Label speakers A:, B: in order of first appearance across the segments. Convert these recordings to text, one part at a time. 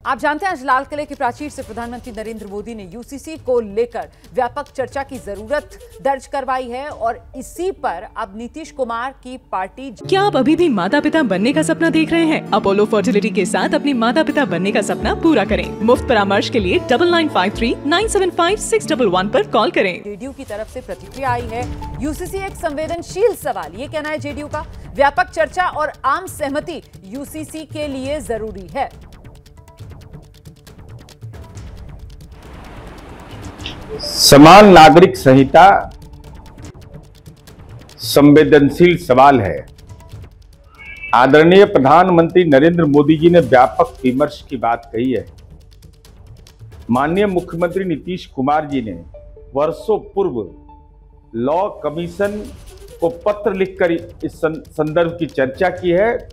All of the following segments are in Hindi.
A: आप जानते हैं आज लाल किले की प्राचीर से प्रधानमंत्री नरेंद्र मोदी ने यूसीसी को लेकर व्यापक चर्चा की जरूरत दर्ज करवाई है और इसी पर अब नीतीश कुमार की पार्टी।
B: क्या आप अभी भी माता पिता बनने का सपना देख रहे हैं? अपोलो फर्टिलिटी के साथ अपने माता पिता बनने का सपना पूरा करें। मुफ्त परामर्श के लिए 9953-975-611 पर कॉल करें।
A: जेडीयू की तरफ से प्रतिक्रिया आई है। यूसीसी एक संवेदनशील सवाल, ये कहना है जेडीयू का। व्यापक चर्चा और आम सहमति यूसीसी के लिए जरूरी है।
C: समान नागरिक संहिता संवेदनशील सवाल है। आदरणीय प्रधानमंत्री नरेंद्र मोदी जी ने व्यापक विमर्श की बात कही है। माननीय मुख्यमंत्री नीतीश कुमार जी ने वर्षों पूर्व लॉ कमीशन को पत्र लिखकर इस संदर्भ की चर्चा की है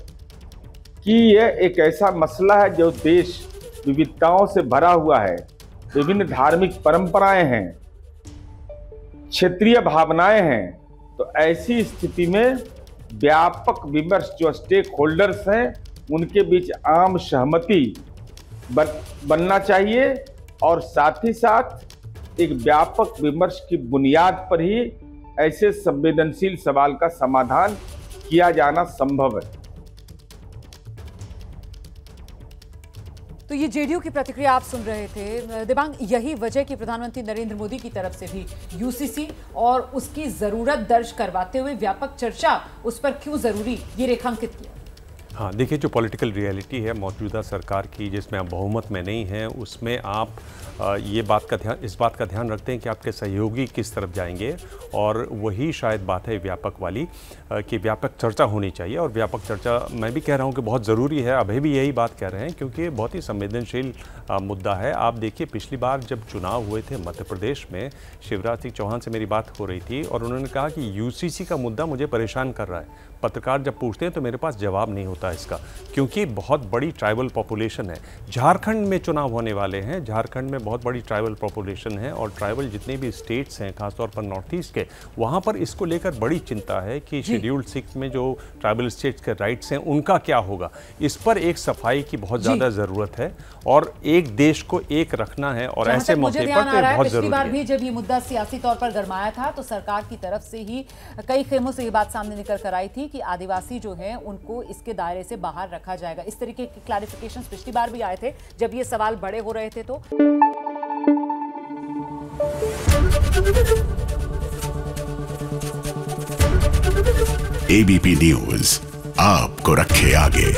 C: कि यह एक ऐसा मसला है जो देश विविधताओं से भरा हुआ है। विभिन्न धार्मिक परंपराएं हैं, क्षेत्रीय भावनाएं हैं। तो ऐसी स्थिति में व्यापक विमर्श जो स्टेक होल्डर्स हैं उनके बीच आम सहमति बनना चाहिए और साथ ही साथ एक व्यापक विमर्श की बुनियाद पर ही ऐसे संवेदनशील सवाल का समाधान किया जाना संभव है।
A: तो ये जेडीयू की प्रतिक्रिया आप सुन रहे थे। दिबांग, यही वजह कि प्रधानमंत्री नरेंद्र मोदी की तरफ से भी यूसीसी और उसकी जरूरत दर्ज करवाते हुए व्यापक चर्चा उस पर क्यों जरूरी, ये रेखांकित किया।
D: हाँ, देखिए, जो पॉलिटिकल रियलिटी है मौजूदा सरकार की, जिसमें आप बहुमत में नहीं हैं, उसमें आप इस बात का ध्यान रखते हैं कि आपके सहयोगी किस तरफ जाएंगे। और वही शायद बात है व्यापक वाली कि व्यापक चर्चा होनी चाहिए। और व्यापक चर्चा मैं भी कह रहा हूँ कि बहुत ज़रूरी है। अभी भी यही बात कह रहे हैं क्योंकि बहुत ही संवेदनशील मुद्दा है। आप देखिए, पिछली बार जब चुनाव हुए थे मध्य प्रदेश में, शिवराज सिंह चौहान से मेरी बात हो रही थी और उन्होंने कहा कि यूसीसी का मुद्दा मुझे परेशान कर रहा है। पत्रकार जब पूछते हैं तो मेरे पास जवाब नहीं होता इसका, क्योंकि बहुत बड़ी ट्राइबल पॉपुलेशन है। झारखंड में चुनाव होने वाले हैं, झारखंड में बहुत बड़ी ट्राइबल पॉपुलेशन है और ट्राइबल जितने भी स्टेट्स हैं, खासतौर पर नॉर्थ ईस्ट के, वहाँ पर इसको लेकर बड़ी चिंता है कि शेड्यूल्ड 6 में जो ट्राइबल स्टेट्स के राइट्स हैं उनका क्या होगा। इस पर एक सफाई की बहुत ज़्यादा ज़रूरत है और एक देश को एक रखना है और ऐसे मौके पर तो बहुत ज़रूरी है।
A: बार भी जब ये मुद्दा सियासी तौर पर गरमाया था तो सरकार की तरफ से ही कई खेमों से ये बात सामने निकल कर आई थी कि आदिवासी जो हैं उनको इसके दायरे से बाहर रखा जाएगा। इस तरीके के क्लैरिफिकेशंस पिछली बार भी आए थे जब ये सवाल बड़े हो रहे थे। तो
E: एबीपी न्यूज आपको रखे आगे।